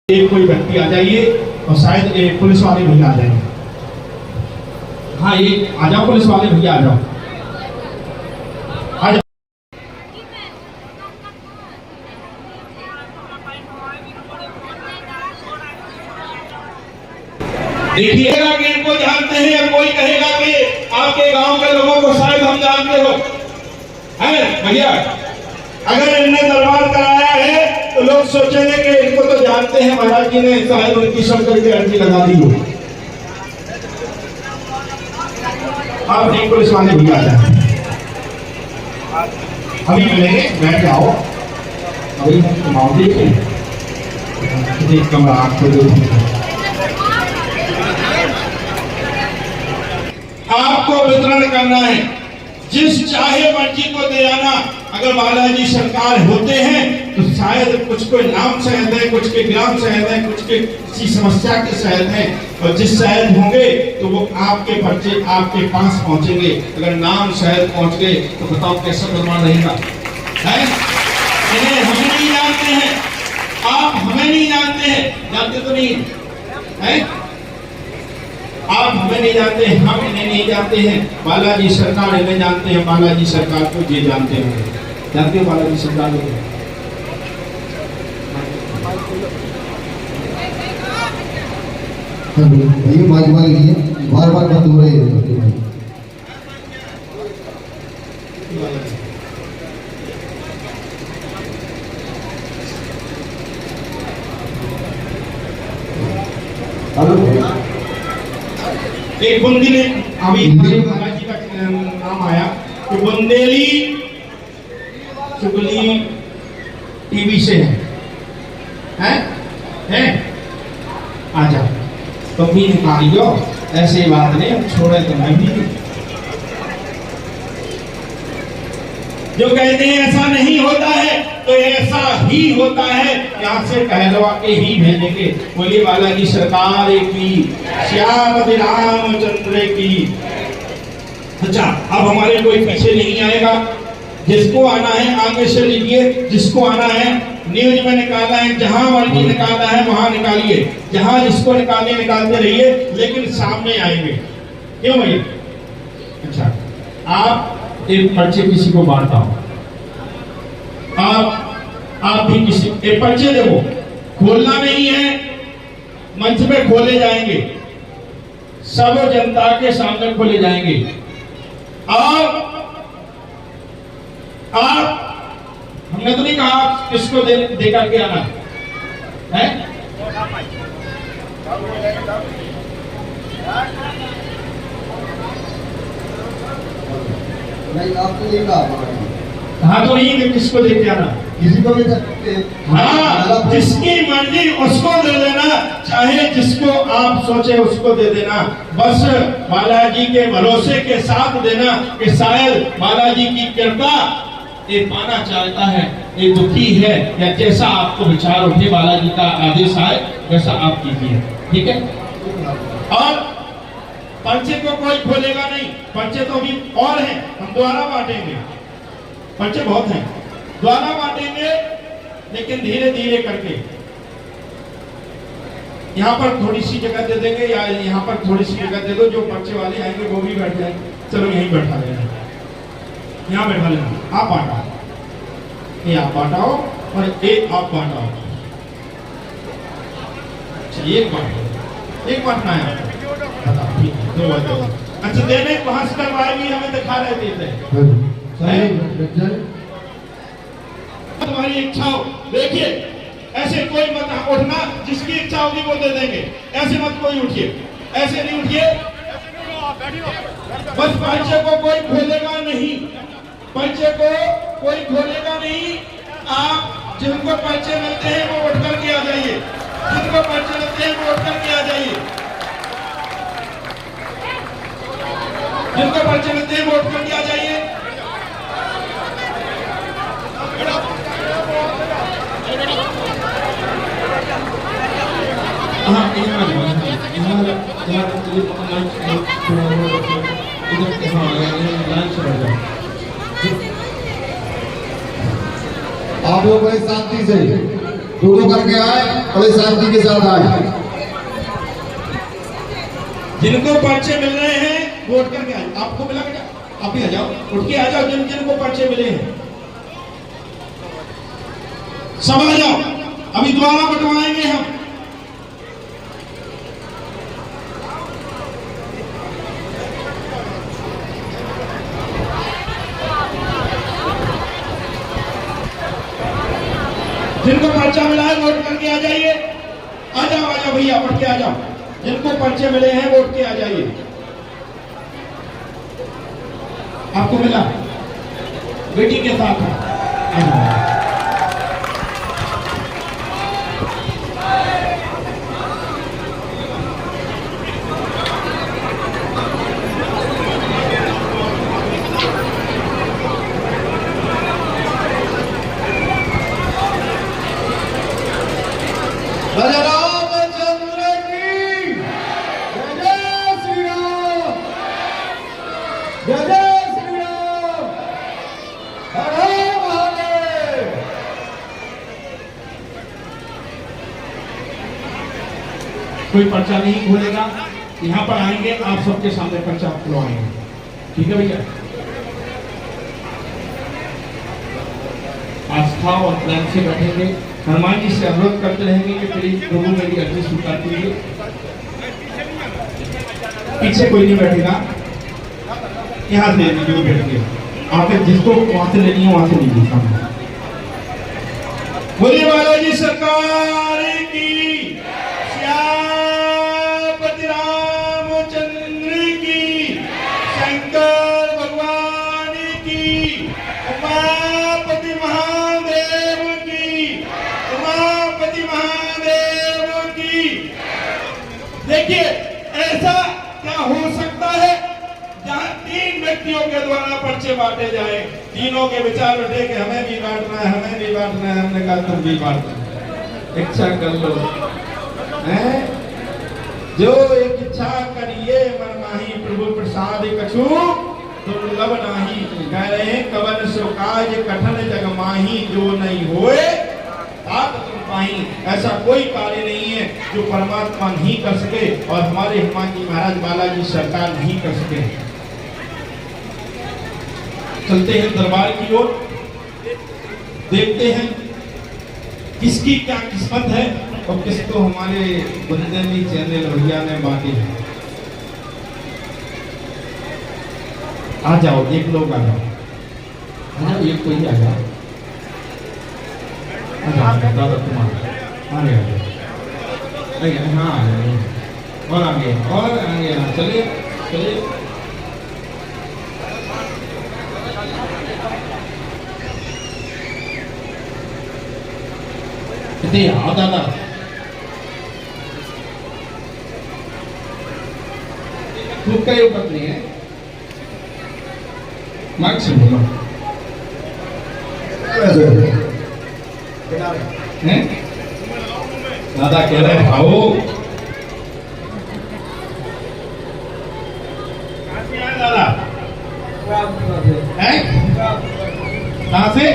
एक कोई व्यक्ति आ जाइए और शायद एक पुलिस वाले भैया आ जाएंगे। हाँ, ये आ जाओ, पुलिस वाले भैया आ जाओ, आ जाओ। देखिएगा कि इनको जानते हैं या कोई कहेगा कि आपके गांव के लोगों को शायद हम जानते हो, है भैया? अगर इनने दरबार कराया है तो लोग सोचेंगे कि इनको तो जानते हैं, महाराज जी ने शायद उनकी शंकर की अर्जी लगा दी हो। आप नहीं, पुलिस वाले भी आ जाए, अभी मिलेंगे, बैठ जाओ। अभी हम देखें कमरा आपको आपको वितरण करना है, जिस चाहे मर्जी को दे आना। अगर बालाजी सरकार होते हैं तो शायद कुछ को नाम शहद है, कुछ के ग्राम शहद है, कुछ के किसी समस्या के शहद है, और जिस शहद होंगे तो वो आपके पर्चे आपके पास पहुंचेंगे। अगर नाम शहद पहुंच गए तो बताओ कैसा निर्माण रहेगा, है? इन्हें हम नहीं जानते हैं, आप हमें नहीं जानते हैं, जानते तो नहीं है? आप हमें नहीं जानते, हम इन्हें नहीं जानते हैं। बालाजी सरकार इन्हें जानते हैं, बालाजी सरकार को ये जानते हैं। जानते हो बालाजी सरकार को? ये बार बार बंद हो रही है। एक बुंदेली, अभी महाराज जी का नाम आया कि बुंदेली चुगली टीवी से है? आ जाओ, तुम भी निकालियो, ऐसे बात नहीं, छोड़े तो मैं भी। जो कहते हैं ऐसा नहीं होता है तो ऐसा ही होता है, यहाँ से कहलवा के ही भेजेंगे। बोलिए बालाजी सरकार की, श्याम रामचंद्र की। अच्छा, अब हमारे कोई पीछे नहीं आएगा, जिसको आना है आगे से लीजिए, जिसको आना है न्यूज में निकालना है, जहां मर्जी निकालना है वहां निकालिए, जहां जिसको निकालते रहिए, लेकिन सामने आएंगे। क्यों भैया? अच्छा, आप एक पर्चे किसी को बांटा हो, आप भी किसी एक पर्चे देखो, खोलना नहीं है, मंच में खोले जाएंगे, सब जनता के सामने खोले जाएंगे। और आप, हमने तो नहीं कहा किसको दे करके आना है? नहीं, आपको नहीं कहा। हाँ, तो नहीं कि किसको दे के आना, किसी को भी सकते। हाँ, जिसकी मर्जी उसको दे देना, चाहे जिसको आप सोचे उसको दे देना। बस बालाजी के भरोसे के साथ देना कि शायद बालाजी की कृपा ये पाना चाहता है, ये दुखी है, या जैसा आपको विचार उठे, बालाजी का आदेश आए वैसा आप कीजिए, ठीक है? और पर्चे को कोई खोलेगा नहीं, पर्चे तो भी और हैं, हम द्वारा बांटेंगे, पर्चे बहुत हैं, द्वारा बांटेंगे, लेकिन धीरे धीरे करके। यहाँ पर थोड़ी सी जगह दे देंगे, या यहाँ पर थोड़ी सी जगह दे दो, जो पर्चे वाले आएंगे वो भी बैठ जाएंगे। चलो यहीं बैठा लेना, यहाँ बैठा लेना, आप बांटाओ, ये आप बांटाओ और एक आप बांटाओ। अच्छा, एक बांटना है आपको, ठीक है, दो बांटो। अच्छा, देने वहां से करवाए भी हमें दिखा रहे थे, तुम्हारी इच्छा हो। देखिए, ऐसे कोई मत उठना, जिसकी इच्छा होगी वो दे देंगे, ऐसे मत कोई उठिए, ऐसे नहीं उठिए। बस पर्चे को कोई खोलेगा नहीं, पर्चे को कोई खोलेगा नहीं। आप जिनको पर्चे मिलते हैं वो उठ करके आ जाइए, जिनको पर्चे मिलते हैं वो उठ करके आ जाइए, जिनको पर्चे मिलते हैं वो उठ करके आ जाइए। हाँ, आप लोग बड़े शांति से दो करके आए बड़े शांति के साथ आए। जिनको पर्चे मिल रहे हैं वोट करके आए। आपको मिला बेटा, आप ही आ जाओ, उठ के आ जाओ। जिनको पर्चे मिले हैं सब आ जाओ, अभी दोबारा बंटवाएंगे हम। जिनको पर्चा मिला है वोट करके आ जाइए। आ जाओ भैया, पढ़ के आ जाओ। जिनको पर्चे मिले हैं वोट के आ जाइए। आपको मिला बेटी के साथ आ जाओ। राजा रामचंद्र की जय श्री राम, जय श्री राम, हर हर महादेव। कोई पर्चा नहीं खोलेगा, यहाँ पर आएंगे आप सबके सामने पर्चा खुलवाएंगे। ठीक है भैया, आस्था और प्रेम से बैठेंगे। हनुमान जी से अनुरोध करते रहेंगे कि प्लीज प्रभु मेरी अर्जी स्वीकार कीजिए। पीछे कोई नहीं बैठेगा, यहाँ से जो बैठिए, आके जिसको वहां से लेनी है वहां से लीजिए सामने। बोलिए बालाजी सरकार की, श्यामपति रामचंद्र की, शंकर भगवान की, उमापति महादेव की, उमापति महादेव की। देखिए ऐसा क्या हो सकता है जहां तीन व्यक्तियों के द्वारा पर्चे बांटे जाए, तीनों के विचार उठे कि हमें भी बांटना है, हमें भी बांटना है। हमने कहा तुम भी बांटना, इच्छा कर लो हैं? जो एक इच्छा करिए मन माही, प्रभु प्रसाद कछु दुर्लभ नाही। कह रहे हैं कवन सो काज कठन जग माही, जो नहीं होए तात तुम पाही। ऐसा कोई कार्य नहीं है जो परमात्मा नहीं कर सके और हमारे हनुमान जी महाराज बालाजी सरकार नहीं कर सके। चलते हैं दरबार की ओर, देखते हैं किसकी क्या किस्मत है और किसको हमारे बुंदेली चैनल भैया ने बांटी है। आ जाओ, एक लोग आ जाओ, एक कोई आ जाओ। दादा तुम्हारा आगे हाँ और आगे और आगे। चलिए चलिए, कितने आओ दादा। तू कई पत्नी है, माइक से बोलो हैं? दादा कह रहे हैं आओ। दादा हैं? कहाँ से?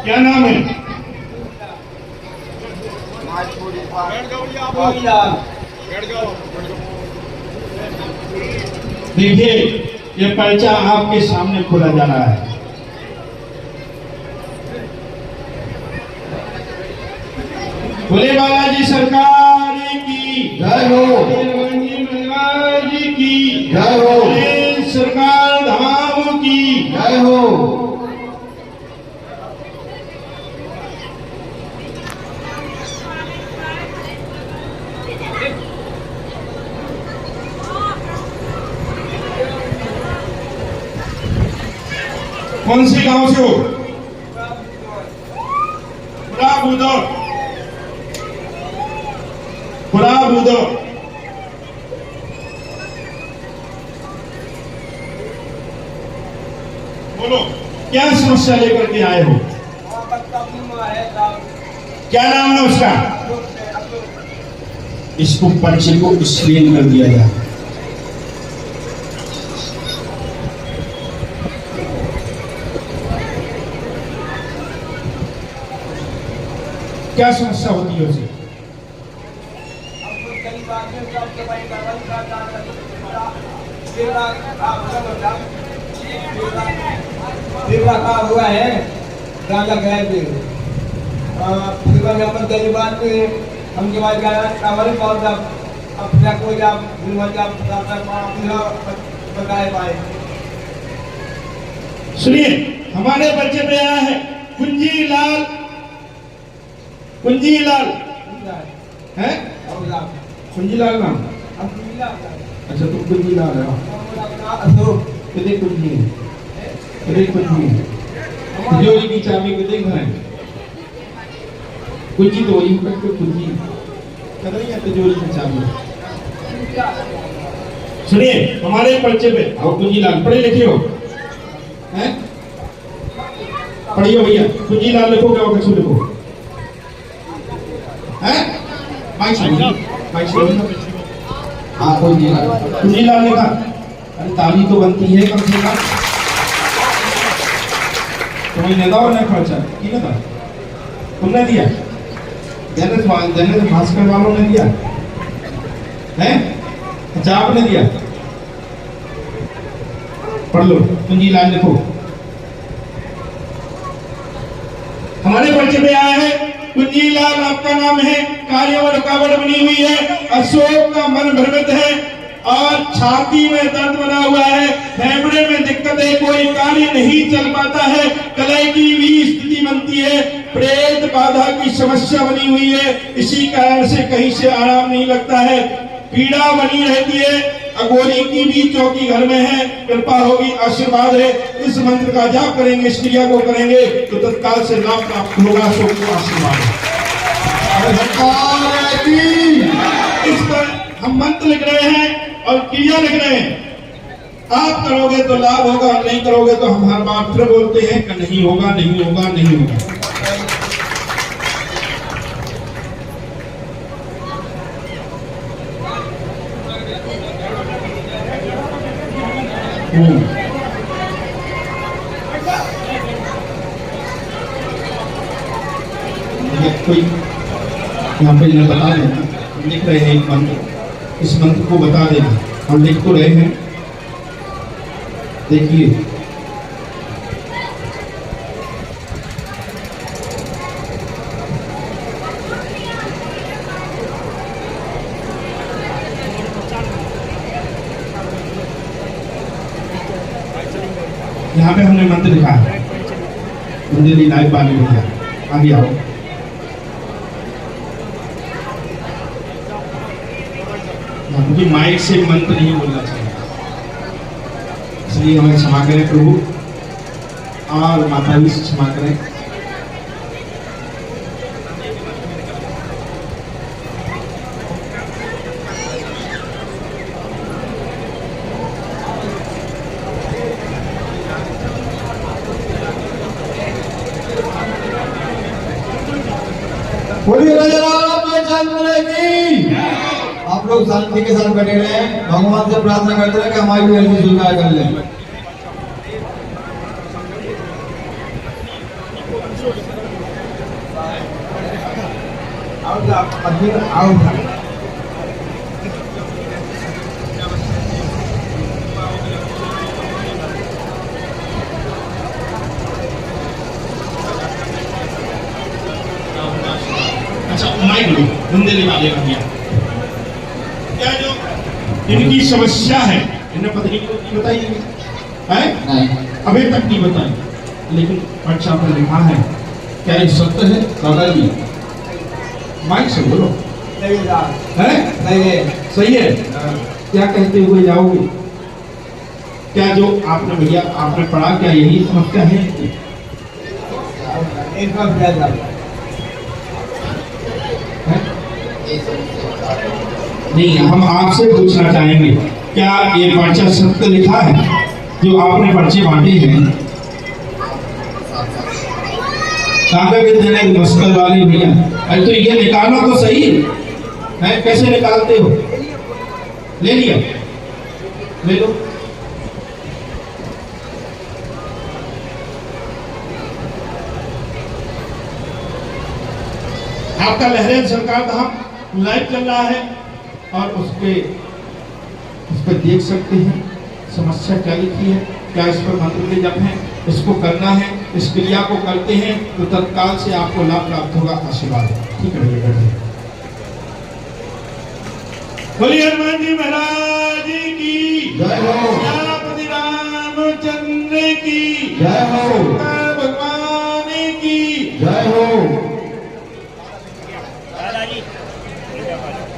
क्या नाम है? देखिए ये पर्चा आपके सामने खोला जा रहा है। बोले बालाजी सरकार की जय हो, हनुमान जी महाराज की जय हो, बोले सरकार धाम की जय हो। कौन से गांव से हो? बुरा बोलो क्या समस्या लेकर के आए हो? क्या नाम है उसका? इसको पर्चे को स्क्रीन कर दिया जाए। क्या समस्या होती है उसे? हुआ है गांजा गए थे अपन तेरी बात में हमके बाद हमारे पास अब क्या कोई आप बताए पाए। सुनिए, हमारे बच्चे पे आया है कुंजी लाल है, कुंजी लाल नाम। अच्छा, तुम कुंजी लाल है? कितने कुंजी है? तिजोरी की चाबी को देख रहे हैं? कुंजी तो वही पर कुंजी कर रही है, तिजोरी की चाबी। सुनिए, हमारे पर्चे पे आओ। कुंजी लाल पढ़े लिखे हो? हैं? पढ़िए भैया, कुंजी लाल लिखो, क्या कछु लिखो। हैं? माइक सुनिए। हाँ, कुंजी लाल लिखा। अरे ताली तो बनती है कम से कम। तुम्हें ने दाओ ना खर्चा की ना था? तुमने दिया? दैनिक भास्कर वालों ने दिया है? अच्छा, आपने दिया? पढ़ लो, कुंजी लाल लिखो। हमारे पर्चे पे आया है कुंजी लाल आपका नाम है। कार्य में रुकावट बनी हुई है, अशोक का मन भ्रमित है और छाती में दर्द बना हुआ है, फेफड़े में दिक्कत है, कोई कार्य नहीं चल पाता है, कलह की भी स्थिति बनती है, प्रेत बाधा की समस्या बनी हुई है, इसी कारण से कहीं से आराम नहीं लगता है, पीड़ा बनी रहती है, अघोरी की भी चौकी घर में है, कृपा होगी, आशीर्वाद है। इस मंत्र का जाप करेंगे, इस क्रिया को करेंगे तो तत्काल से लाभ प्राप्त होगा। अशोक को आशीर्वाद है। इस पर हम मंत्र लिख रहे हैं और क्रिया लिख रहे हैं। आप करोगे तो लाभ होगा, नहीं करोगे तो हम हर बार फिर बोलते हैं कि नहीं होगा, नहीं होगा, नहीं होगा। कोई यहाँ पे इन्हें बता देना, लिख रहे हैं एक मंत्र, इस मंत्र को बता देना। हम लिख तो रहे हैं, देखिए। यहाँ पे हमने मंत्र लिखा है, मंदिर लाइव बाली भैया आगे आओ। क्योंकि माइक से मंत्र नहीं बोलना चाहिए, इसलिए हमें क्षमा करें प्रभु और माता भी से क्षमा करें। आप लोग शांति के साथ बैठे रहे, भगवान से प्रार्थना करते रहे कि हमारी भी अर्जी स्वीकार कर लें। अच्छा, माइक लो, बुंदेली वाले का दिया। क्या जो इनकी समस्या है, इन्हें पत्नी को नहीं बताई है? नहीं, अभी तक नहीं बताई, लेकिन पर्चा पर लिखा है। क्या ये सत्य है दादाजी? माइक से बोलो। सही है? सही है। क्या कहते हुए जाओगे? क्या जो आपने भैया आपने पढ़ा, क्या यही समस्या है? नहीं, हम आपसे पूछना चाहेंगे, क्या ये पर्चा सत्य लिखा है जो आपने पर्चे बांटे हैं? कागज के देने मुश्किल वाली भैया, अरे तो ये निकालो तो सही है, कैसे निकालते हो? ले लिया, ले लो। आपका लहरें सरकार धाम लाइव चल रहा है और उस पर देख सकते हैं समस्या क्या लिखी है, क्या इस पर मंत्र के जप है, इसको करना है, इस क्रिया को करते हैं तो तत्काल से आपको लाभ प्राप्त होगा। आशीर्वाद। ठीक है भैया, बैठिए। बोलिए हनुमान जी महाराज की जय हो। श्री रामचंद्र की जय हो। शंकर भगवान की जय हो।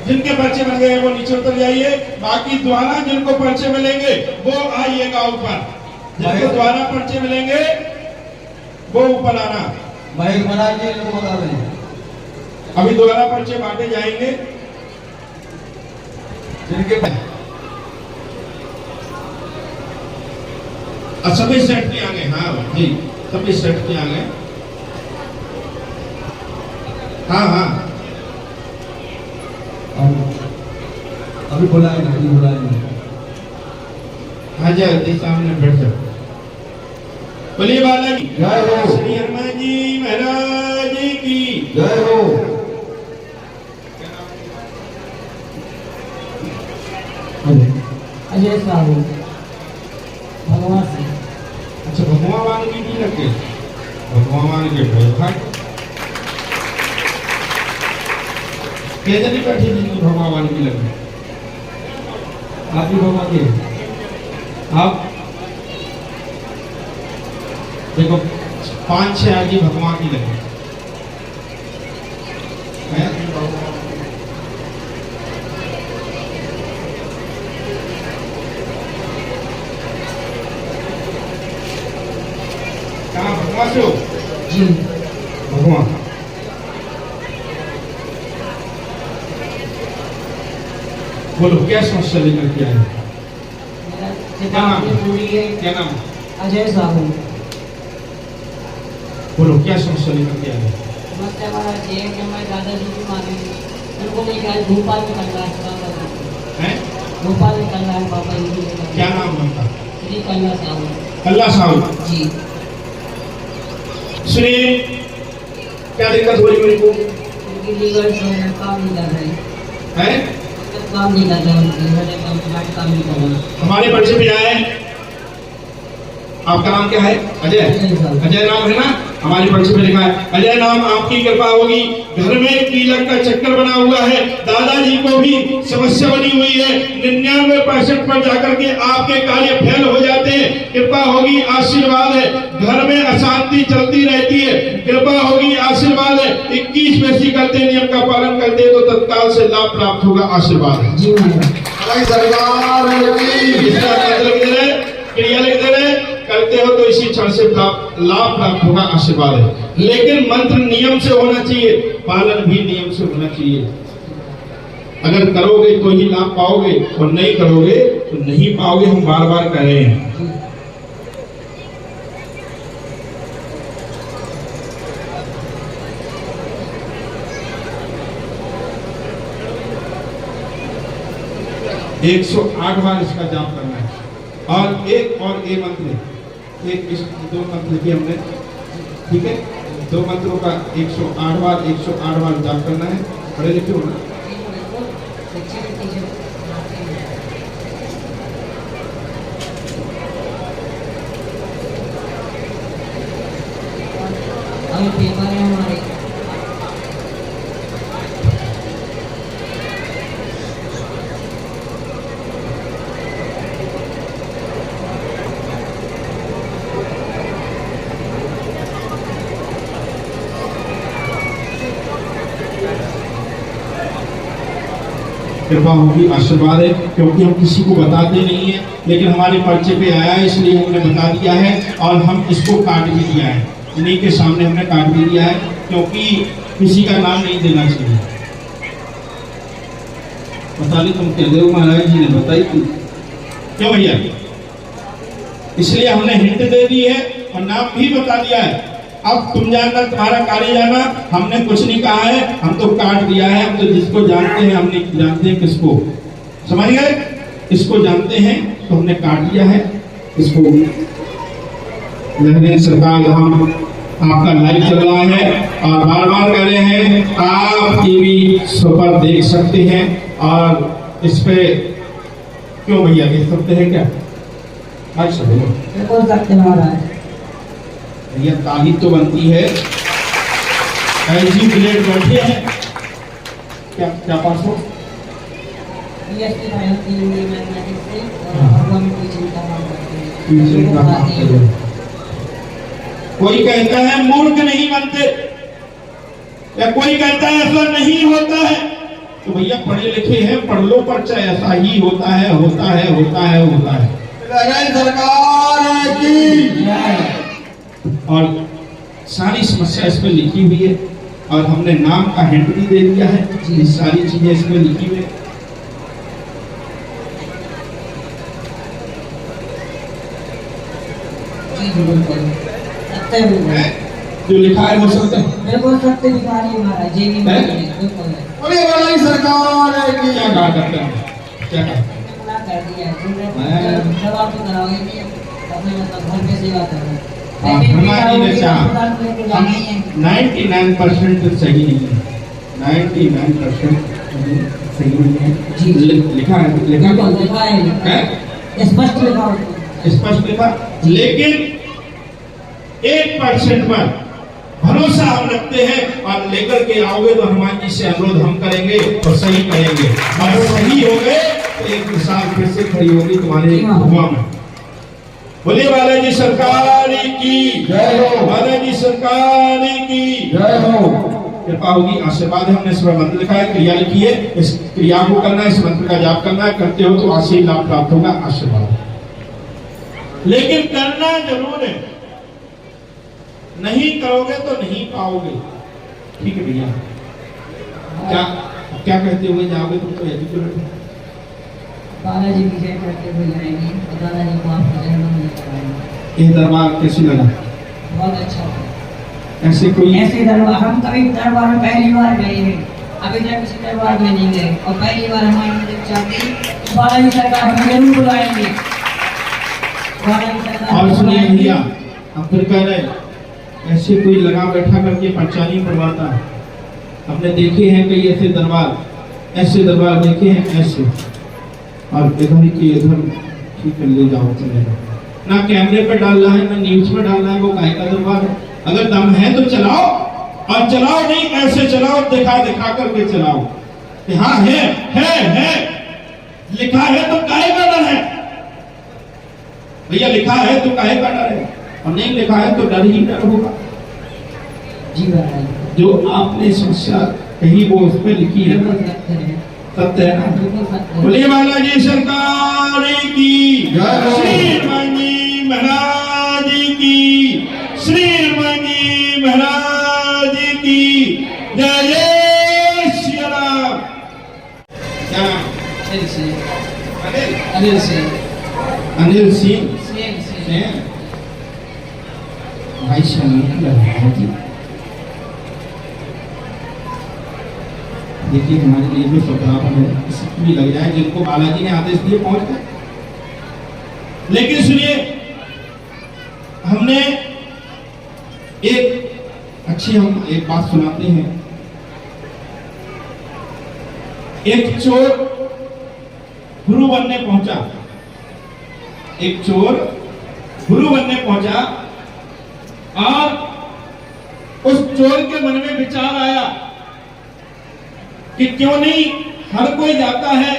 जिनके पर्चे बन गए वो नीचे उतर जाइए, बाकी द्वारा जिनको पर्चे मिलेंगे वो आइएगा ऊपर। जिनको द्वारा पर्चे मिलेंगे वो ऊपर आना। भाई महाराज जी इनको बता दें। अभी द्वारा पर्चे बांटे जाएंगे जिनके सभी सेट के आ गए। हाँ जी, सभी सेट के आ गए। हाँ हाँ अभी बुलाएंगे, अभी बुलाएंगे। हाँ जी, सामने बैठ जाओ। बोलिए बालाजी जय हो। श्री हनुमान जी महाराज की जय हो। अजय साहू भगवान से। अच्छा, भगवान की भी लगे, भगवान के भाई कैसे नहीं बैठी थी भगवान की लगे। आप भी बाबा के आप देखो 5-6 आदमी भगवान की लगे हैं? कहाँ भगवान से हो? जी भगवान बोलो क्या समस्या लेकर के आए? मेरा क्या नाम? पूरी है। क्या नाम? अजय साहू। बोलो क्या समस्या लेकर के आए? समस्या हमारा ये है कि हमारे दादाजी की माने उनको लेकर आज भोपाल निकलना है पापा जी। हैं? भोपाल निकलना है पापा जी को। क्या नाम है उनका? श्री कन्या साहू। अल्लाह साहब। जी श्री क्या दिक्कत हो रही मेरे को? उनकी लीवर जो है काम नहीं कर रहे है? काम नहीं कर रहे उनकी लीवर काम नहीं कर रहा। हमारे परिचय पे आए। आपका नाम क्या है? अजय। अजय नाम है ना? हमारे परिचय पे लिखा है अजय नाम, आपकी कृपा होगी। घर में कीलक का चक्कर बना हुआ है, दादाजी को भी समस्या बनी हुई है। 99% पर जाकर के आपके कार्य फेल हो जाते हैं। कृपा होगी, आशीर्वाद है। घर में अशांति चलती रहती है, कृपा होगी, आशीर्वाद है। 21 वैसी करते, नियम का पालन करते तो तत्काल से लाभ प्राप्त होगा। आशीर्वाद है। जी महाराज। हमारी सरकार की इसका मतलब लिख दे रहे, क्रिया लिख दे रहे, करते हो तो इसी क्षण से लाभ प्राप्त होगा। आशीर्वाद है। लेकिन मंत्र नियम से होना चाहिए, पालन भी नियम से होना चाहिए। अगर करोगे तो ही लाभ पाओगे और नहीं करोगे तो नहीं पाओगे। हम बार बार कह रहे हैं। एक 108 बार इसका जाप करना है और एक और ए मंत्र, एक इस 2 मंत्र लिखे हमने, ठीक है? 2 मंत्रों का 108 बार जाप करना है। पढ़े लिखे हो ना? अभी पेपर है हमारे। कृपा होगी, आशीर्वाद है। क्योंकि हम किसी को बताते नहीं है, लेकिन हमारे पर्चे पे आया है इसलिए हमने बता दिया है और हम इसको काट भी दिया है। इन्हीं के सामने हमने काट भी दिया है क्योंकि किसी का नाम नहीं देना चाहिए। बता दी तुम कह दे महाराज जी ने बताई थी, क्यों भैया? इसलिए हमने हिंट दे दी है और नाम भी बता दिया है। अब तुम जानना, तुम्हारा कार्य जाना। हमने कुछ नहीं कहा है, हम तो काट दिया है। हम तो जिसको जानते हैं, हम नहीं जानते हैं किसको, समझ गए? इसको जानते हैं तो हमने काट दिया है। इसको लहरें सरकार हम आपका लाइव चल रहा है और बार बार कह रहे हैं आप टीवी सुपर देख सकते हैं और इस पे क्यों भैया देख सकते हैं क्या? अच्छा बिल्कुल सकते महाराज। भैया तारीफ तो बनती है। ऐसी प्लेट बैठे हैं क्या क्या पास हो? बीएससी फाइनल की हुई मैथमेटिक्स से और हम टीचिंग का काम करते हैं। टीचिंग का काम करते हैं। कोई कहता है मूर्ख नहीं बनते या कोई कहता है ऐसा नहीं होता है, तो भैया पढ़े लिखे हैं, पढ़ लो पर्चा, ऐसा ही होता है होता है होता है होता है। सरकार की और सारी समस्या इसमें लिखी हुई है और हमने नाम का हिंट भी दे दिया है। ये सारी चीजें इसमें लिखी हुई है। जो लिखा है वो सत्य है। बिल्कुल सत्य लिखा है महाराज जी भी बिल्कुल। अरे वाला सरकार की क्या कहा करते हैं, क्या कहा कर दिया है जब आप तो कराओगे कि अपने मतलब घर पे सेवा करो। हमारी नशा 99% सही नहीं है, 99% सही नहीं है। जी लिखा है, लिखा है स्पष्ट लिखा हो, स्पष्ट लिखा, लेकिन 1% पर भरोसा हम रखते हैं और लेकर के आओगे तो हनुमान जी से अनुरोध हम करेंगे और सही करेंगे और सही हो गए तो एक मिसाल फिर से खड़ी होगी तुम्हारे हुआ में। बोलिए बालाजी सरकार की जय हो, बालाजी सरकार की जय हो। कृपा होगी, आशीर्वाद है। हमने इसमें मंत्र लिखा है, क्रिया लिखी है, इस क्रिया को करना है, इस मंत्र का जाप करना है, करते हो तो आशीर्वाद लाभ प्राप्त होगा, आशीर्वाद। लेकिन करना जरूर है, नहीं करोगे तो नहीं पाओगे। ठीक है भैया, क्या कहते हुए जाओगे तुम तो एजुकेटेड बालाजी की जय करते हुए जाएंगे और दादाजी को आपका जन्म नहीं कराएंगे। ये दरबार कैसे लगा? बहुत अच्छा। ऐसे दरबार हम कभी दरबार में पहली बार गए हैं, अभी तक किसी दरबार में नहीं गए और पहली बार हमारी मदद चाहती बालाजी सरकार हमें जरूर बुलाएंगे। बालाजी सरकार और सुनिए भैया, हम फिर कह रहे ऐसे कोई लगा बैठा करके पर्चा नहीं पढ़वाता। हमने देखे हैं कई ऐसे दरबार देखे हैं ऐसे, और इधर की इधर ठीक है ले जाओ चलेगा, ना कैमरे पे डाल रहा है ना न्यूज में डाल रहा है, वो काहे का दरबार है? अगर दम है तो चलाओ, और चलाओ नहीं ऐसे चलाओ, दिखा दिखा करके चलाओ कि हाँ है लिखा है तो काहे का डर है भैया? लिखा है तो काहे का डर है, और नहीं लिखा है तो डर ही डर होगा। जी महाराज, जो आपने समस्या कही वो उस पर लिखी है, सत्य है ना? बोलिए बालाजी सरकार की जय, श्री हनुमान जी महाराज की, श्री हनुमान जी महाराज की जय। जय श्री राम। क्या नाम? अनिल सिंह। अनिल सिंह भाई जी। देखिए हमारे लिए जो सपरापन है किसी भी लग जाए, जिनको बालाजी ने आदेश दिए पहुंच गए। लेकिन सुनिए, हमने हम एक बात सुनाते हैं। एक चोर गुरु बनने पहुंचा, एक चोर गुरु बनने पहुंचा और उस चोर के मन में विचार आया कि क्यों नहीं हर कोई जाता है,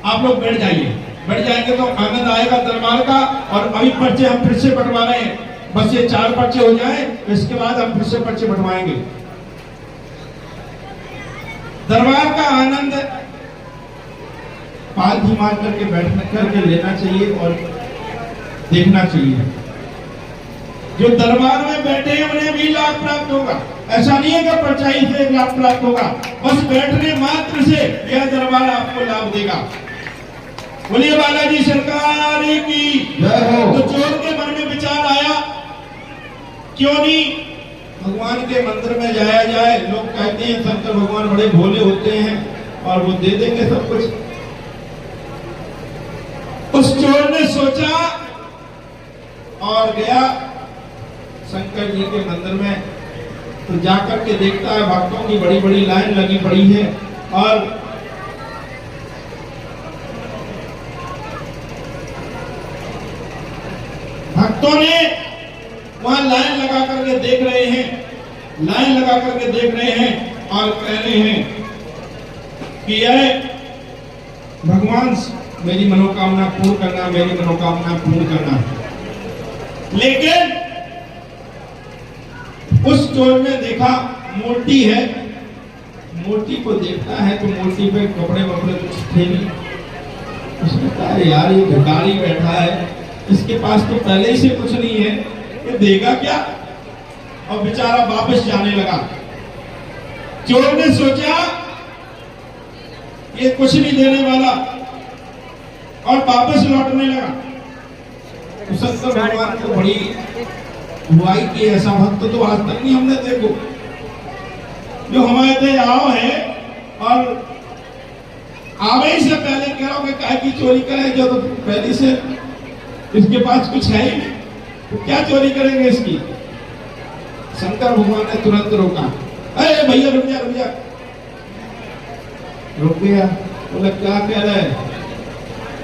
आप लोग बैठ जाएंगे तो आनंद आएगा दरबार का। और अभी पर्चे हम फिर से बंटवा रहे हैं, बस ये 4 पर्चे हो जाए, इसके बाद हम फिर से पर्चे बंटवाएंगे। दरबार का आनंद पाल मार करके बैठने करके लेना चाहिए और देखना चाहिए। जो दरबार में बैठे हैं उन्हें भी लाभ प्राप्त होगा। ऐसा नहीं है कि परछाई से लाभ प्राप्त होगा, बस बैठने मात्र से यह दरबार आपको लाभ देगा। बोलिए बालाजी सरकार की जय हो। तो चोर के मन में विचार आया, क्यों नहीं भगवान के मंदिर में जाया जाए। लोग कहते हैं शंकर भगवान बड़े भोले होते हैं और वो दे देंगे सब कुछ। उस चोर ने सोचा और गया शंकर जी के मंदिर में, तो जाकर के देखता है भक्तों की बड़ी बड़ी लाइन लगी पड़ी है और भक्तों ने वहां लाइन लगा करके देख रहे हैं, लाइन लगा करके देख रहे हैं और कह रहे हैं कि यह भगवान मेरी मनोकामना पूर्ण करना, मेरी मनोकामना पूर्ण करना। लेकिन उस चोर ने देखा मूर्ति है, मूर्ति को देखता है तो मूर्ति पे कपड़े वपड़े कुछ थे नहीं। उसने कहा यार ये भिखारी बैठा है, इसके पास तो पहले ही से कुछ नहीं है, ये देगा क्या? और बेचारा वापस जाने लगा। चोर ने सोचा ये कुछ नहीं देने वाला और वापस लौटने लगा। तो शंकर भगवान को बड़ी हुआई कि ऐसा भक्त तो आज तक नहीं हमने देखो, जो हमारे ते आओ है और आवे ही से पहले कह रहा हूं कि काय की चोरी करे, जो तो पहले से इसके पास कुछ है ही नहीं, तो क्या चोरी करेंगे इसकी। शंकर भगवान ने तुरंत रोका, अरे भैया रुक जा रुक जा। रुक गया, बोला क्या कह रहा है?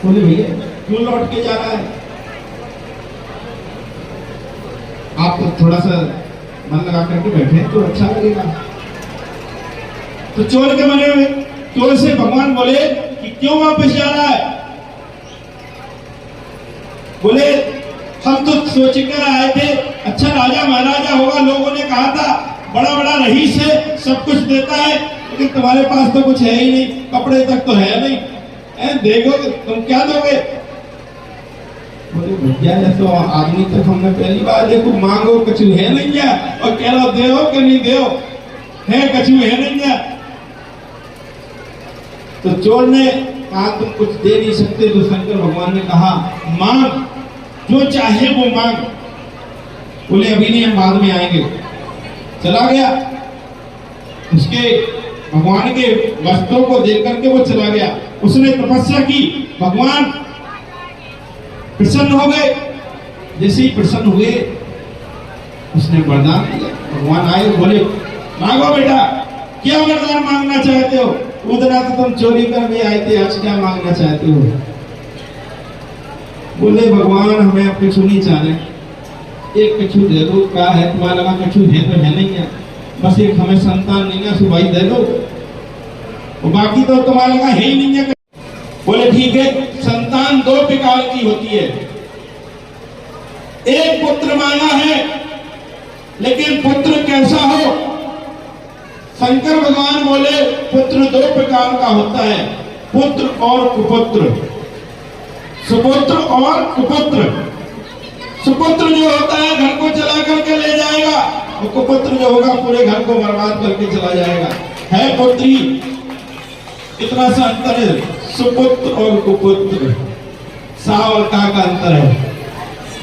बोले भैया क्यों लौट के जा रहा है? आप तो थोड़ा सा मन लगा करके बैठे तो अच्छा लगेगा। तो चोर के मने में चोर से भगवान बोले कि क्यों वापस जा रहा है? बोले हम तो सोच कर आए थे, अच्छा राजा महाराजा होगा, लोगों ने कहा था बड़ा बड़ा रईस है, सब कुछ देता है, लेकिन तुम्हारे पास तो कुछ है ही नहीं, कपड़े तक तो है नहीं, देखोगे तुम क्या दोगे? बोले भैया ये तो आदमी तक हमने पहली बार देखो, मांगो कछु है नहीं क्या और कह लो देओ कि नहीं देओ, है कछु है नहीं क्या? तो चोर ने कहा तुम कुछ दे नहीं सकते। तो शंकर भगवान ने कहा मांग, जो चाहे वो मांग। बोले अभी नहीं, हम बाद में आएंगे। चला गया, उसके भगवान के वस्त्रों को देख करके वो चला गया। उसने तपस्या की, भगवान प्रसन्न हो गए। जैसे ही प्रसन्न हुए उसने वरदान दिया। भगवान आए, बोले मांगो बेटा, क्या वरदान मांगना चाहते हो? उधर तो तुम चोरी करके आए थे, आज क्या मांगना चाहते हो? बोले भगवान हमें कुछ नहीं चाह रहे, एक कछु दे दो। क्या है तुम्हारा लगा कछु है तो है नहीं है, बस एक हमें संतान नहीं है, सो भाई दे दो, और बाकी तो तुम्हारा लगा है ही नहीं है। बोले ठीक है, संतान दो प्रकार की होती है, एक पुत्र मांगा है, लेकिन पुत्र कैसा हो? शंकर भगवान बोले पुत्र दो प्रकार का होता है, पुत्र और कुपुत्र, सुपुत्र और कुपुत्र। सुपुत्र जो होता है घर को चला करके ले जाएगा, और कुपुत्र जो होगा पूरे घर को बर्बाद करके चला जाएगा। है पुत्री, इतना सा अंतर है सुपुत्र और कुपुत्र, सा और का अंतर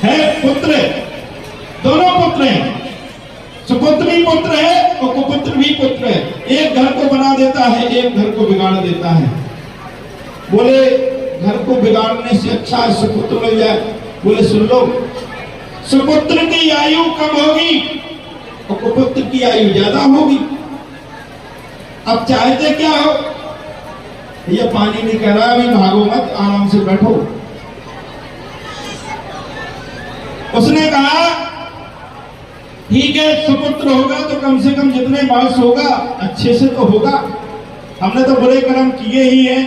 है पुत्र, दोनों पुत्र हैं, सुपुत्र भी पुत्र है और कुपुत्र भी पुत्र है। एक घर को बना देता है, एक घर को बिगाड़ देता है। बोले घर को बिगाड़ने से अच्छा सुपुत्र मिल जाए। बोले सुन लो, सुपुत्र की आयु कम होगी और कुपुत्र की आयु ज्यादा होगी। अब चाहते क्या हो? ये पानी नहीं कह रहा, अभी भागो मत, आराम से बैठो। उसने कहा ठीक है, सुपुत्र होगा तो कम से कम जितने वर्ष होगा अच्छे से तो होगा, हमने तो बुरे कर्म किए ही हैं,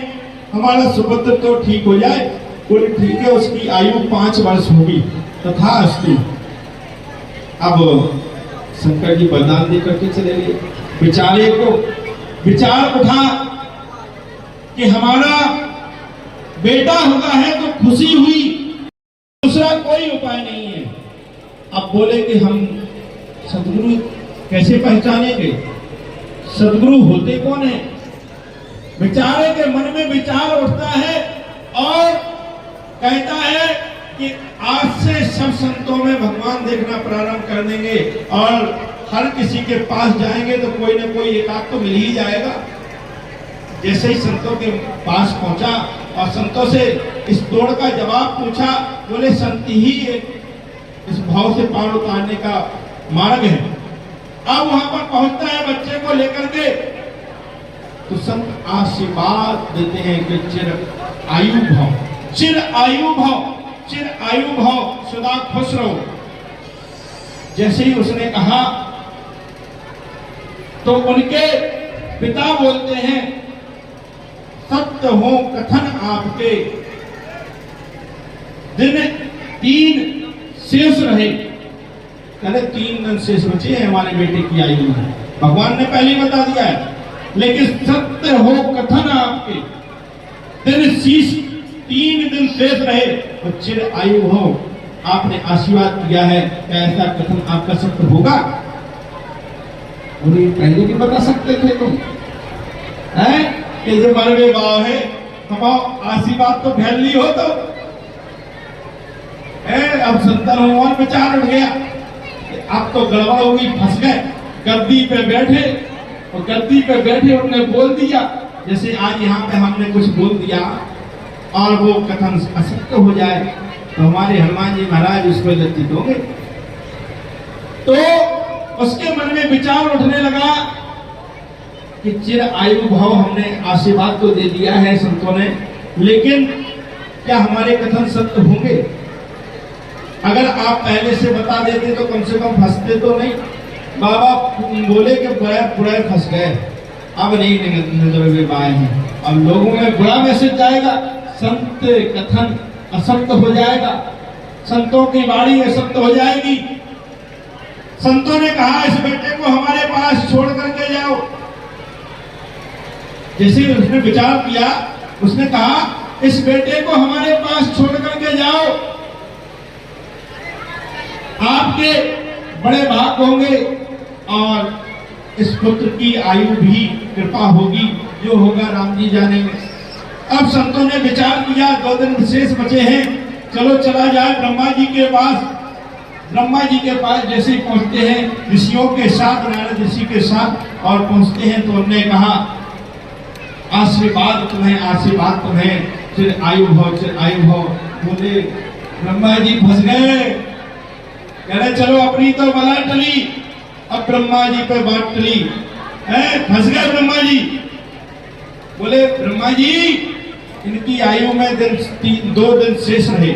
हमारा सुपुत्र तो ठीक हो जाए। बोले ठीक है, उसकी आयु 5 वर्ष होगी, तथास्तु। अब शंकर जी वरदान दे करके चले गए। बेचारे को विचार उठा कि हमारा बेटा हुआ है तो खुशी हुई, दूसरा कोई उपाय नहीं है। अब बोले कि हम सदगुरु कैसे पहचानेंगे? सदगुरु होते कौन है? बेचारे के मन में विचार उठता है और कहता है कि आज से सब संतों में भगवान देखना प्रारंभ कर देंगे और हर किसी के पास जाएंगे तो कोई ना कोई एक आध तो मिल ही जाएगा। जैसे ही संतों के पास पहुंचा और संतों से इस दौड़ का जवाब पूछा, बोले संत ही इस भाव से पार उतारने का मार्ग है। अब वहां पर पहुंचता है बच्चे को लेकर के, तो संत आशीर्वाद देते हैं कि चिर आयु भव, चिर आयु भव, चिर आयु भव, सदा खुश रहो। जैसे ही उसने कहा तो उनके पिता बोलते हैं, सत्य हो कथन आपके, दिन 3 शेष रहे। कहते 3 दिन शेष बचे हैं हमारे बेटे की आयु में, भगवान ने पहले बता दिया है, लेकिन सत्य हो कथन आपके, दिन शीश 3 दिन शेष रहे और चिर आयु हो। आपने आशीर्वाद किया है, क्या ऐसा कथन आपका सत्य होगा? उन्हें पहले भी बता सकते थे तुम, हैं कि जो मरवे भाव है हम आशीर्वाद तो फैल ली हो तो अब संतान भगवान विचार उठ गया, अब तो गड़बड़ होगी, फंस गए। गद्दी पे बैठे और गद्दी पे बैठे उन्होंने बोल दिया, जैसे आज यहाँ पे हमने कुछ बोल दिया और वो कथन असत्य हो जाए तो हमारे हनुमान जी महाराज उस पर लज्जित होंगे। तो उसके मन में विचार उठने लगा कि चिर आयु भाव हमने आशीर्वाद तो दे दिया है संतों ने, लेकिन क्या हमारे कथन सत्य होंगे? अगर आप पहले से बता देते तो कम से कम फंसते तो नहीं। बाबा बोले कि बुरा फंस गए, अब नहीं नजर पाए हैं, अब लोगों में बुरा मैसेज जाएगा, संत कथन असत्य हो जाएगा, संतों की वाणी असत्य हो जाएगी। संतों ने कहा इस बेटे को हमारे पास छोड़ करके जाओ। जैसे उसने विचार किया, उसने कहा इस बेटे को हमारे पास छोड़ करके जाओ, आपके बड़े भाग होंगे और इस पुत्र की आयु भी कृपा होगी, जो होगा राम जी जानेंगे। अब संतों ने विचार किया 2 दिन विशेष बचे हैं, चलो चला जाए ब्रह्मा जी के पास। ब्रह्मा जी के पास जैसे ही पहुंचते हैं ऋषियों के साथ, नारद ऋषि के साथ, और पहुंचते हैं तो उन्होंने कहा आशीर्वाद तुम्हें, आशीर्वाद तुम्हें, चिर आयु हो, चिर आयु हो। बोले ब्रह्मा जी फंस गए, कह रहे चलो अपनी तो बला टली, अब ब्रह्मा जी पे बात टली, फंस गए ब्रह्मा जी। बोले ब्रह्मा जी इनकी आयु में 2 दिन शेष रहे,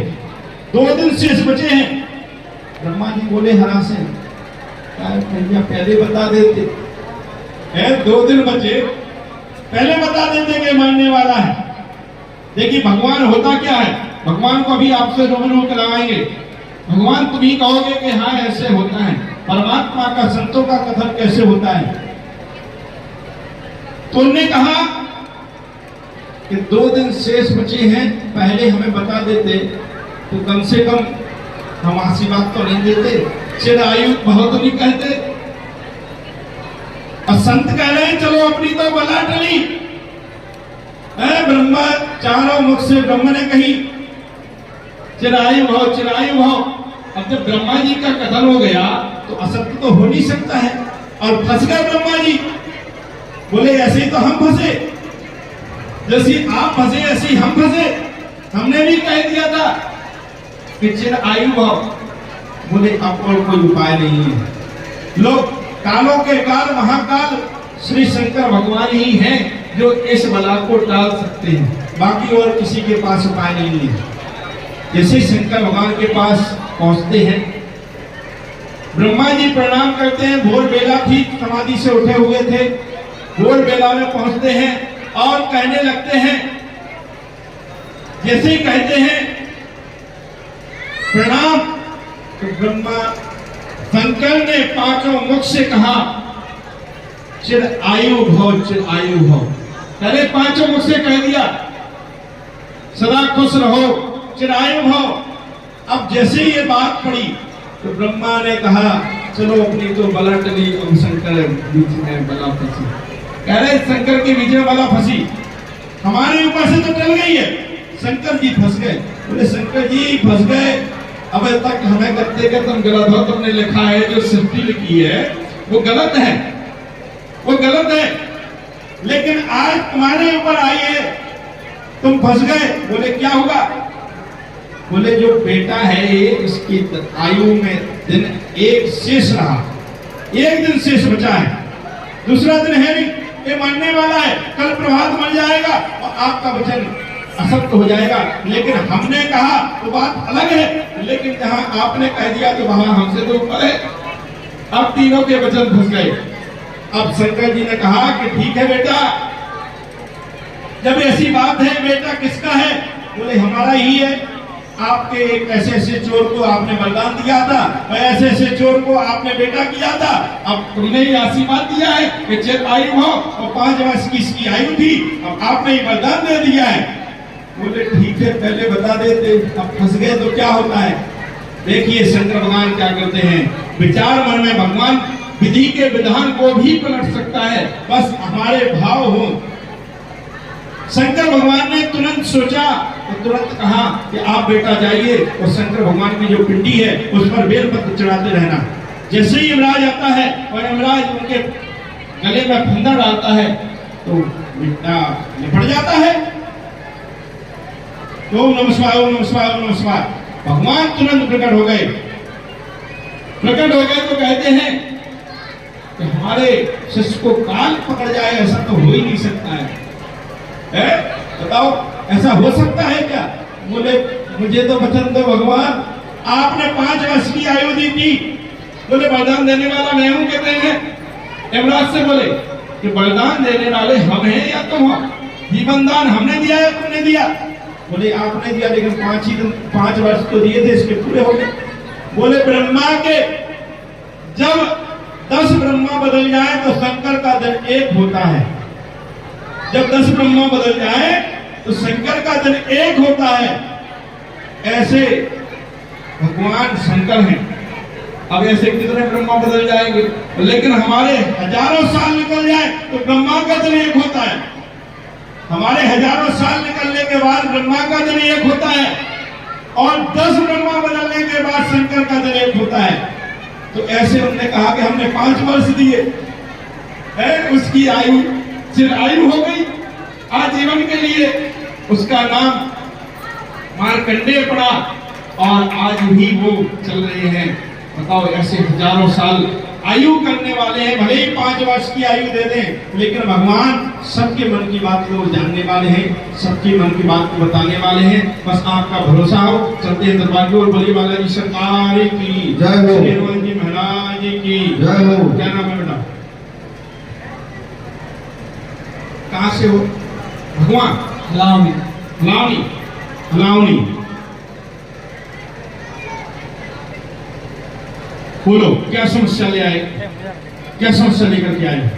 2 दिन शेष बचे हैं। ब्रह्मा जी बोले हरा से भैया पहले बता देते, 2 दिन बचे, पहले बता देते कि मानने वाला है। देखिए भगवान होता क्या है, भगवान को अभी आपसे रूबरू कराएंगे। भगवान तुम ही कहोगे कि हाँ ऐसे होता है, परमात्मा का संतों का कथन कैसे होता है। तो उन्होंने कहा कि 2 दिन शेष बचे हैं, पहले हमें बता देते तो कम से कम हम आशीर्वाद तो नहीं देते, चिर आयु बहुत नहीं कहते। और संत कह रहे हैं चलो अपनी तो बला टली, ब्रह्मा चारों मुख से ब्रह्म ने कही चिरायु भाव, चिरायु भाव। अब जब ब्रह्मा जी का कथन हो गया तो असत्य तो हो नहीं सकता है, और फंस गए ब्रह्मा जी। बोले ऐसे ही तो हम फंसे, जैसे आप फंसे ऐसे ही हम फंसे, हमने भी कह दिया था कि चिर आयु भाव। बोले अब और कोई उपाय नहीं है। लोग कालों के काल महाकाल श्री शंकर भगवान ही हैं जो इस बला को टाल सकते हैं, बाकी और किसी के पास उपाय नहीं है। जैसे शंकर भगवान के पास पहुंचते हैं, ब्रह्मा जी प्रणाम करते हैं, भोर बेला थी, समाधि से उठे हुए थे, भोर बेला में पहुंचते हैं और कहने लगते हैं। जैसे ही कहते हैं प्रणाम, तो ब्रह्मा शंकर ने 5 मुख से कहा चिर आयु भव, चिर आयु भव। पहले 5 मुख से कह दिया सदा खुश रहो, चिर आयु भव। अब जैसे ही ये बात पड़ी तो ब्रह्मा ने कहा चलो अपनी तो बला टली, अब शंकर बीच में बला फंसी। कह रहे शंकर के बीच में बला फंसी, हमारे ऊपर से तो टल गई है, शंकर जी फंस गए। बोले शंकर जी फंस गए, अब तक हमें कहते कि तुम गलत हो, तुमने लिखा है जो सृष्टि लिखी है वो गलत है, वो गलत है, लेकिन आज तुम्हारे ऊपर आई है, तुम फंस गए। बोले क्या होगा? बोले जो बेटा है इसकी आयु में दिन एक शेष रहा, एक दिन शेष बचा है, दूसरा दिन है नहीं, ये मरने वाला है, कल प्रभात मर जाएगा और आपका वचन असत्य हो जाएगा। लेकिन हमने कहा तो बात अलग है, लेकिन जहां आपने कह दिया तो वहां हमसे तो ऊपर है। अब तीनों के वचन फंस गए। अब शंकर जी ने कहा कि ठीक है बेटा, जब ऐसी बात है, बेटा किसका है? बोले हमारा ही है। आपके एक ऐसे ऐसे चोर को आपने वरदान दिया था और ऐसे ऐसे चोर को आपने बेटा किया था। अब तुमने ही आशीर्वाद दिया है कि जब आयु हो और 5 वर्ष की इसकी आयु थी, अब आपने ही वरदान दे दिया है। बोले ठीक है, पहले बता देते, अब फंस गए तो क्या होता है। देखिए शंकर भगवान क्या करते हैं, विचार मन में भगवान विधि के विधान को भी पलट सकता है, बस हमारे भाव हो। शंकर भगवान ने तुरंत सोचा और तुरंत कहा कि आप बेटा जाइए और शंकर भगवान की जो पिंडी है उस पर बेलपत्र चढ़ाते रहना। जैसे ही यमराज आता है और यमराज उनके गले में फंदा डालता है तो बेटा निपट जाता है। ओम नमः शिवाय, ओम नमः शिवाय, ओम नमः शिवाय। भगवान तुरंत प्रकट हो गए। प्रकट हो गए तो कहते हैं कि हमारे शिष्य को काल पकड़ जाए, ऐसा तो हो ही नहीं सकता है। बताओ ऐसा हो सकता है क्या? बोले मुझे तो वचन दो भगवान, आपने 5 वर्ष की आयु दी थी। बोले वरदान देने वाला मैं हूं, कहते हैं यमराज से बोले कि वरदान देने वाले हम हैं या तुम हो? जीवन दान हमने दिया या तुमने दिया? बोले आपने दिया, लेकिन 5 वर्ष तो दिए थे, इसके पूरे हो गए। बोले ब्रह्मा के जब 10 ब्रह्मा बदल जाए तो शंकर का दिन 1 होता है। जब 10 ब्रह्मा बदल जाए तो शंकर का दिन 1 होता है। ऐसे भगवान शंकर हैं। अब ऐसे कितने ब्रह्मा बदल जाएंगे, लेकिन हमारे हजारों साल निकल जाए तो ब्रह्मा का दिन 1 होता है। हमारे हजारों साल निकलने के बाद ब्रह्मा का दिन 1 होता है और 10 ब्रह्मा बदलने के बाद शंकर का दिन 1 होता है। तो ऐसे उन्होंने कहा कि हमने 5 वर्ष दिए, उसकी आयु सिर्फ आयु हो गई आजीवन के लिए। उसका नाम मार्कंडेय पड़ा और आज भी वो चल रहे हैं। बताओ ऐसे हजारों साल आयु करने वाले हैं, भले ही 5 वर्ष की आयु दे दें, लेकिन भगवान सबके मन की बात को जानने वाले हैं, सबके मन की बात को बताने वाले हैं। बस आपका भरोसा हो। चलते हैं दरबार की ओर। बोलिए बालाजी सरकार की जय हो, हनुमान जी महाराज की जय हो। क्या नाम है बेटा? कहां से हो? भगवान लावनी लावनी लावनी। बोलो क्या समस्या ले आए, क्या समस्या लेकर के आए?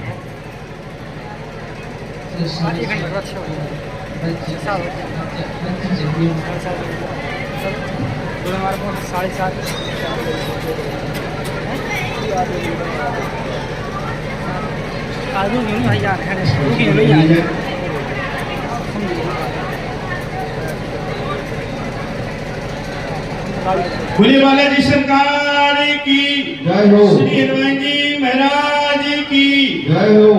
बोलिए बालाजी सरकार की जय हो, श्री हनुमान जी महाराज की जय हो,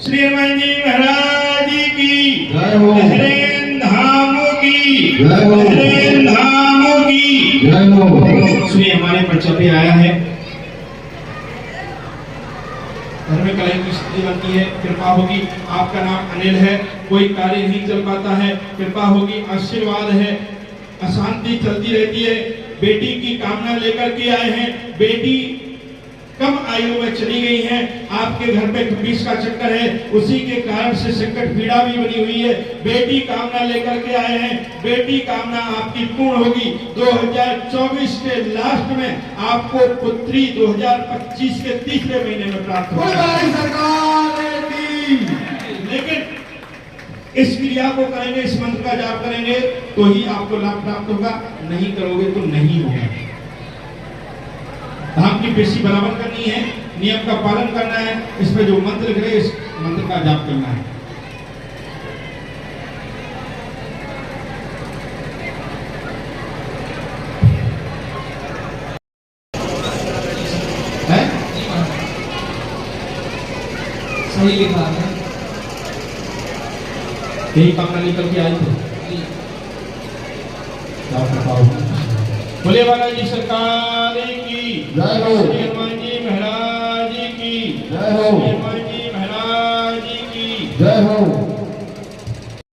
श्री हनुमान जी महाराज की जय हो, लहरें धामों की जय हो, लहरें धामों की जय हो। सुनिए हमारे पर्चा पे आया है, घर में कलह की स्थिति बनती है, कृपा होगी। आपका नाम अनिल है, कोई कार्य नहीं चल पाता है, कृपा होगी। आशीर्वाद है, अशांति चलती रहती है। बेटी की कामना लेकर के आए हैं, बेटी कम आयु में चली गई है। आपके घर में 20 का चक्कर है, उसी के कारण से संकट पीड़ा भी बनी हुई है। बेटी कामना लेकर के आए हैं, बेटी कामना आपकी पूर्ण होगी। 2024 के लास्ट में आपको पुत्री 2025 के तीसरे महीने में प्राप्त होगी। लेकिन इस क्रिया को करेंगे, इस मंत्र का जाप करेंगे तो ही आपको लाभ प्राप्त होगा, नहीं करोगे तो नहीं होगा। धाम की पेशी बराबर करनी है, नियम का पालन करना है, इसमें जो मंत्र लिख रहे हैं इस मंत्र का जाप करना है। सही लिखा है। यही कामना निकल के आई थी, क्या बताओ? बोले बालाजी सरकार की जय हो। श्री हनुमान जी महाराज की जय हो। श्री हनुमान जी महाराज की जय हो।